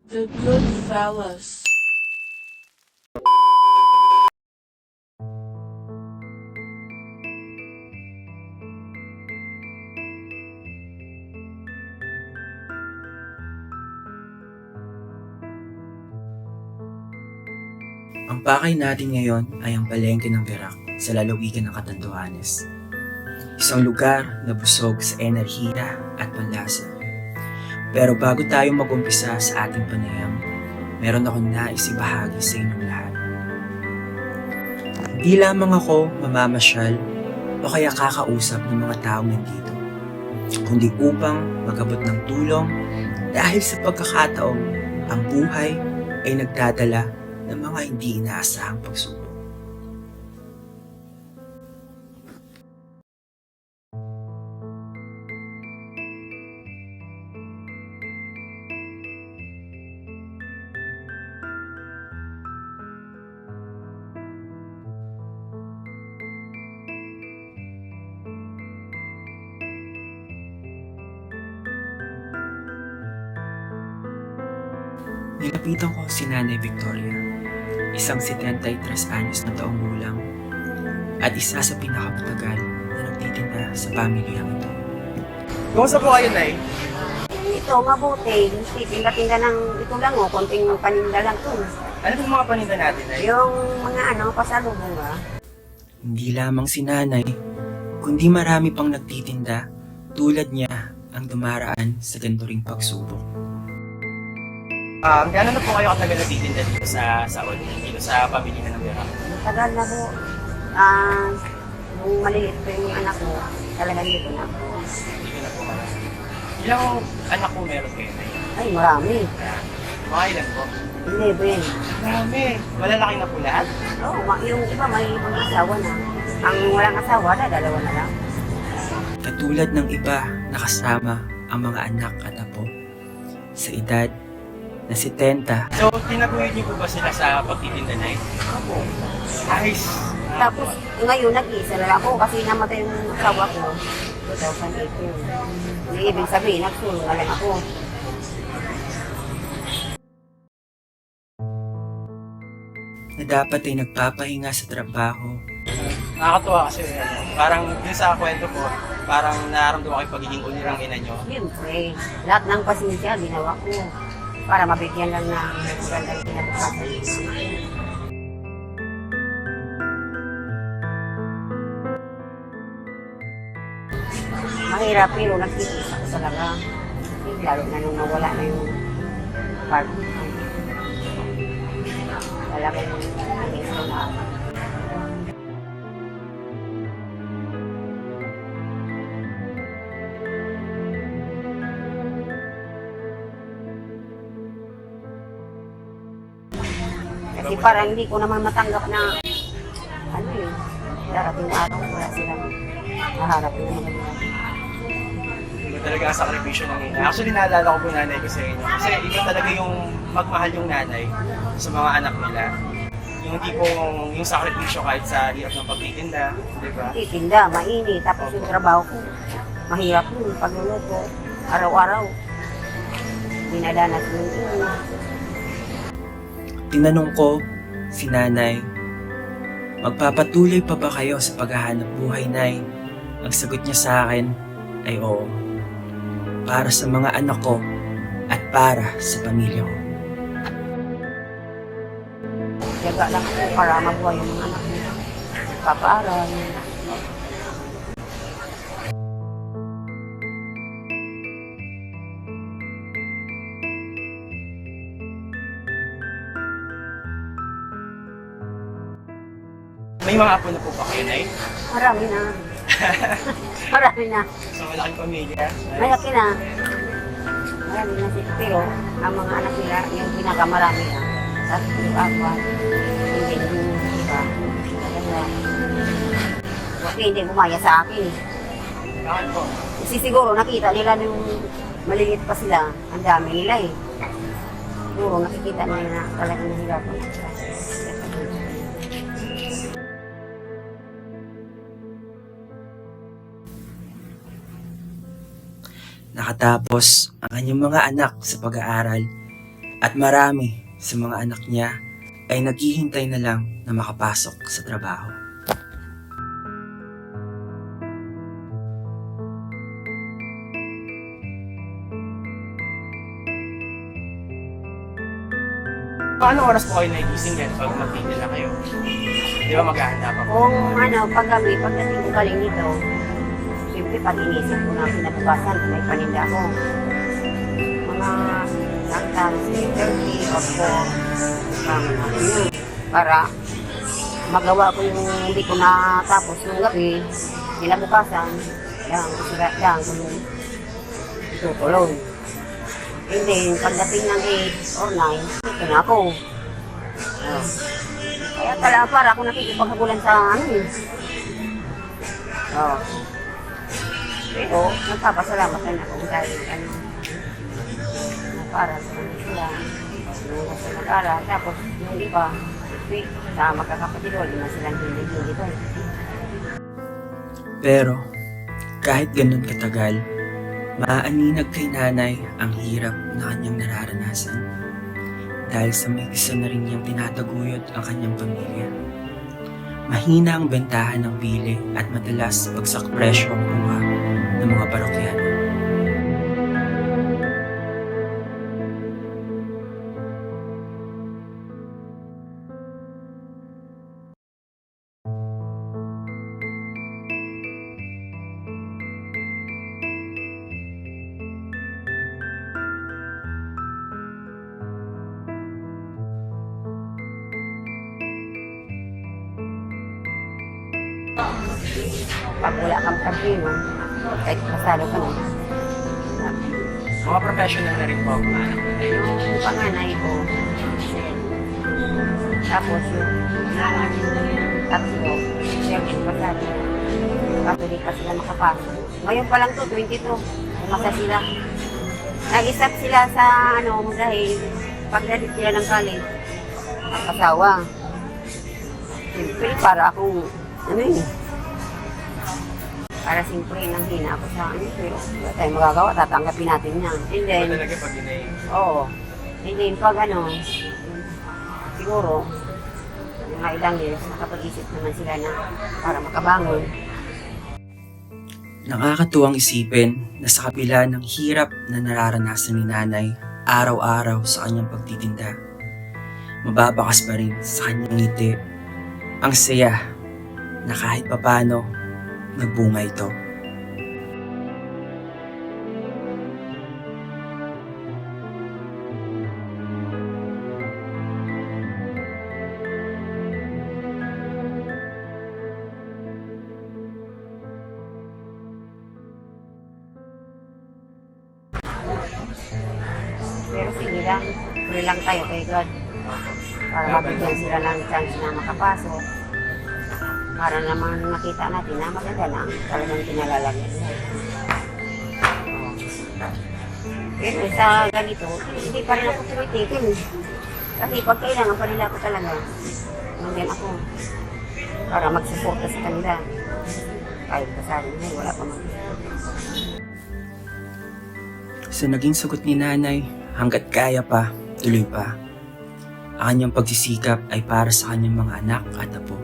The Goodfellas. Ang pakay natin ngayon ay ang palengke ng Verac sa lalawigan ng Catanduanes. Isang lugar na busog sa enerhiya at panlasa. Pero bago tayo mag-umpisa sa ating panayam, meron akong nais ibahagi sa inyong lahat. Hindi lamang ako mamamasyal o kaya kakausap ng mga taong nandito, kundi upang magabot ng tulong dahil sa pagkakataong ang buhay ay nagdadala ng mga hindi inaasahang pagsubok. Nilapitan ko si Nanay Victoria, isang 73 anyos na taong gulang at isa sa pinakamatagal na nagtitinda sa pamilyang ito. Kumusta po kayo, Nay? Ito, mabuti. Tinda-tinda ng ito lang o, konting paninda lang to. Ano po mga paninda natin, Nay? Yung mga pasalubong ba? Hindi lamang si Nanay, kundi marami pang nagtitinda tulad niya ang dumaraan sa ganito ring pagsubok. Gano'n na po kayo katagal nagtitinda dito sa dito sa pamilya ng Vera? Tagal na po. Nung maliit po yung anak ko, talagang dito na ako. Dito na po kayo. Ilang anak po meron kayo, Nay? Ay, marami. Mga ilan po? 11. Marami. Malalaki na po lahat? Oo, yung iba may mga asawa na. Ang walang asawa na, dalawa na lang. Katulad ng iba nakasama ang mga anak at apo sa edad na 70. So, tinaguyod niyo po ba sila sa pagtitinda, Nay? Opo. Nice. Tapos, ngayon nag-iisa na lang ako kasi namatay yung asawa ko. 2018. Hindi ibig sabihin, nagsulong na lang ako. Na dapat ay nagpapahinga sa trabaho. Nakakatuwa kasi parang din sa kwento ko, parang nararamdaman ko yung pagiging ulirang ina niyo. Siyempre, lahat ng pasensya ginawa ko para mabigyan lang ng magandang kinabukasan. Mahirap pero nagtitiis ako talaga. Lalo na nung nawala na yung part. Wala ko nagtitiis ko na. Kasi parang hindi ko naman matanggap na darating araw wala silang naharap yung mga ganyan. Iba talaga ang sakripisyo ng ina. Actually, naalala ko po nanay ko sa inyo. Kasi iba talaga yung magmahal yung nanay sa mga anak nila. Yung tipong, yung sakripisyo kahit sa hirap ng pagtitinda, di ba? Titinda, mainit, tapos yung trabaho ko, mahirap yun, pagluluto, araw-araw. Dinadanas mo yun. Tinanong ko si Nanay, magpapatuloy pa ba kayo sa paghahanap buhay, Nay? Ang sagot niya sa akin ay oo. Para sa mga anak ko at para sa pamilya ko. Tiyaga lang ako para mabuhay yung mga anak nila. Papaaral. May mga apo na po ba kayo, Nay? Marami na. Marami na. Sa malaking pamilya. Malaki na. Marami na sila. Pero ang mga anak nila, yung pinakamarami na. Tapos yung apat, hindi yung iba. Maganda. Kasi hindi bumaya sa akin. Bakit po? Kasi siguro nakita nila nung maliliit pa sila, ang dami nila eh. Siguro nakikita nila na talagang nahirapan. Nakatapos ang kanyang mga anak sa pag-aaral At marami sa mga anak niya ay naghihintay na lang na makapasok sa trabaho. Paano oras po kayo nagising yan pag magtitinda na kayo? Di ba maghahanda pa po? Kung pagdating ko galing nito, siyempre pag inisip ko na pinabukasan, may paninda ako. Mga saktan, 3:30 o 4, para magawa ko yung hindi ko natapos yung gabi, kinabukasan, lang tutulong. And then, pagdating ng 8 or 9, ito na ako. Kaya talaga para ako nakikipaghabulan sa Pero, nagpapasalamat na ako dahil para sa kanila. Nung nasa nag-aral, tapos yung iba, sa magkakapatid, wala na silang hindi ko. Pero kahit ganun katagal, maaaninag kay nanay ang hirap na kanyang nararanasan dahil sa may isa na rin niyang tinataguyod ang kanyang pamilya. Mahina ang bentahan ng bili at madalas bagsak presyo ang kuha ng mga parokyano. Pag wala kang problema, kahit masalo ka na. Mga professional na rin po ang mga anak nila. Yung panganay ko, tapos yung tatlo, siyempre masalo. Kaso di pa sila makapasok. Ngayon pa lang to, 22, umasa sila. Nag-stop sila sa dahil pagdating sila ng college, ang asawa. Siyempre, para akong, para siyempre nang hina ako sa pero wala tayong magagawa, tatanggapin natin yan. And then, Talaga pag inay. oo. And then, pag siguro, mga ilang years, nakapag-isip naman sila na para makabangon. Nakakatuwang isipin na sa kabila ng hirap na nararanasan ni nanay araw-araw sa kanyang pagtitinda, mababakas pa rin sa kanyang ngiti ang saya na kahit papano nagbunga ito. Pero sige lang, pray lang tayo kay God. Para mabigyan sila ng chance na makapasok. Para naman nakita natin na maganda na talagang pinalalagyan nila. Pero sa ganito, hindi pa rin ako tumitigil. Kasi pag kailangan pa nila ako talaga, nandiyan ako. Para magsuporta sa kanila. Kahit kasali nila, wala pa mag-suporta. Sa naging sagot ni nanay, hanggat kaya pa, tuloy pa. Ang kanyang pagsisikap ay para sa kanyang mga anak at apo.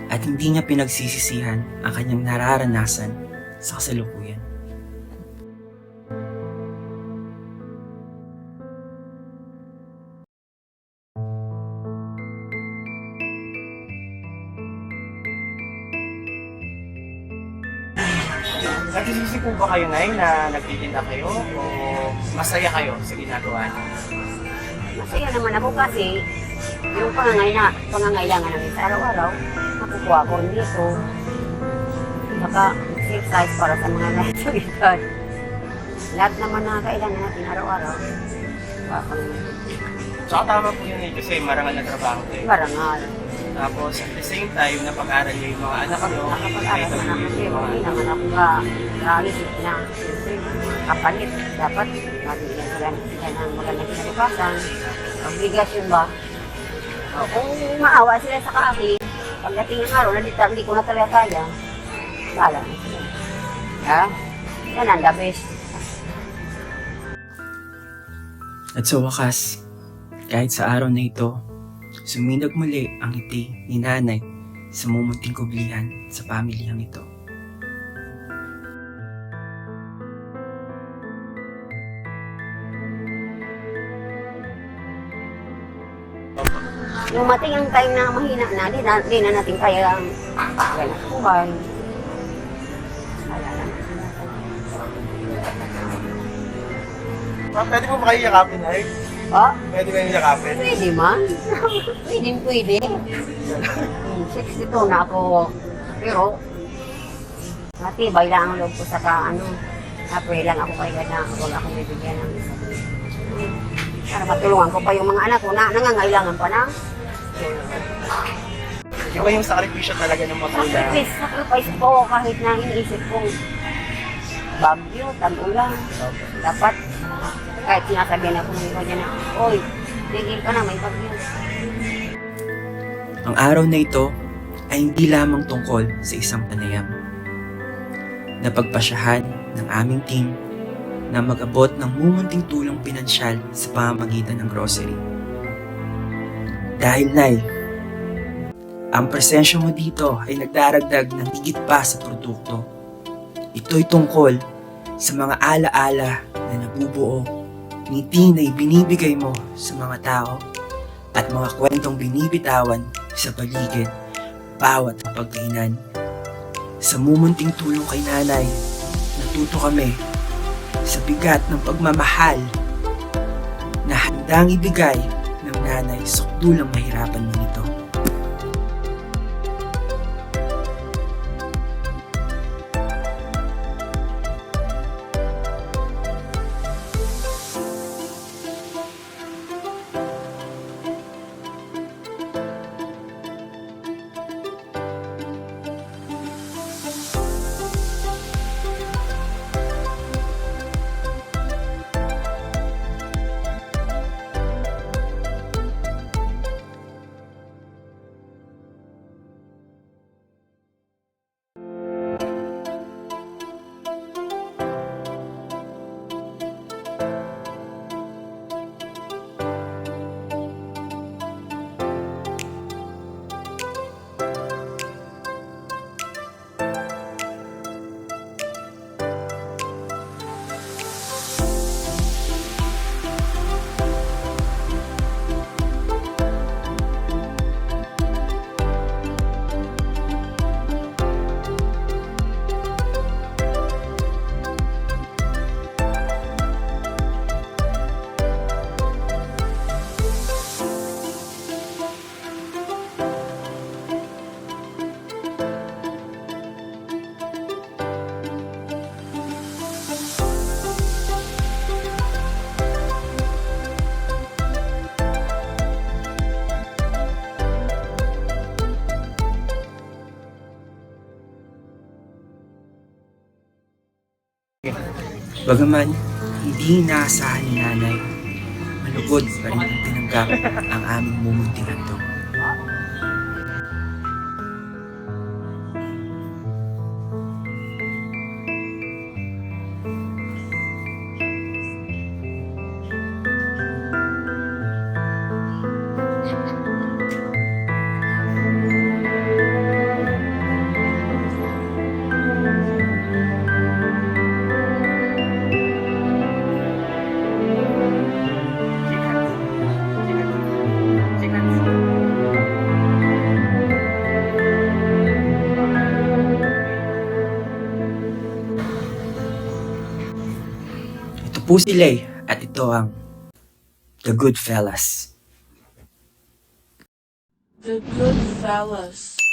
At hindi niya pinagsisisihan ang kanyang nararanasan sa kasalukuyan. Nagsisisi po ba kayo, Nay, na nagtitinda kayo o masaya kayo sa ginagawa niyo? Masaya naman ako kasi yung pangangailangan namin sa araw-araw, nakukuha ko dito. Saka exercise para sa mga nasa edad. Lahat naman na kailangan natin araw-araw. Tsaka tama po yun kasi marangal na trabaho kayo. Marangal. Tapos at the same time, napag-aral niyo yung mga anak niyo. Nakapag-aral na naman kasi hindi naman ako naisip na kapalit. Dapat mabigyan sila ng magandang kinabukasan. Obligasyon ba? Kung maawa sila sa kaakin, pagdating ng araw, hindi ko na talaga kaya, bahala na sila. Yan ang the best. At sa wakas, kahit sa araw na ito, suminag muli ang ngiti ni nanay sa mumunting kublihan sa pamilyang ito. Yung mating ang time na mahina na, di na natin kaya ang ganang buhay. Wala na. Pwede mo ba kayo yakapin, ay? Oh, Pwede ba yung yakapin? pwede man. Pwede. 62 na ako. Pero, matibay lang ang loob ko sa na-pray lang ako kaya na huwag akong bibigyan ng para matulungan ko pa yung mga anak ko na nangangailangan pa na. Iba yung sakripisyo talaga ng magulang. Sacrifice ko kahit na iniisip kong bagyo, tag-ulan. Dapat, kahit sinasabihan ako ng iba niya na, oy, tigil ka na, may bagyo. Ang araw na ito ay hindi lamang tungkol sa isang panayam. Napagpasyahan ng aming team na mag-abot ng mumunting tulong pinansyal sa pamamagitan ng grocery. Dahil, Nay, ang presensya mo dito ay nagdaragdag ng higit pa sa produkto. Ito'y tungkol sa mga alaala na nabubuo, ngiti na ibinibigay mo sa mga tao at mga kwentong binibitawan sa paligid bawat pagkainan. Sa mumunting tulong kay nanay, natuto kami sa bigat ng pagmamahal na handang ibigay ng nanay sa dulang mahirapan man ito. Bagaman hindi inaasahan ni nanay, malugod pa rin ang tinanggap ang aming mumunting handog. Ito po si Lay at ito ang The Good Fellas. The Good Fellas.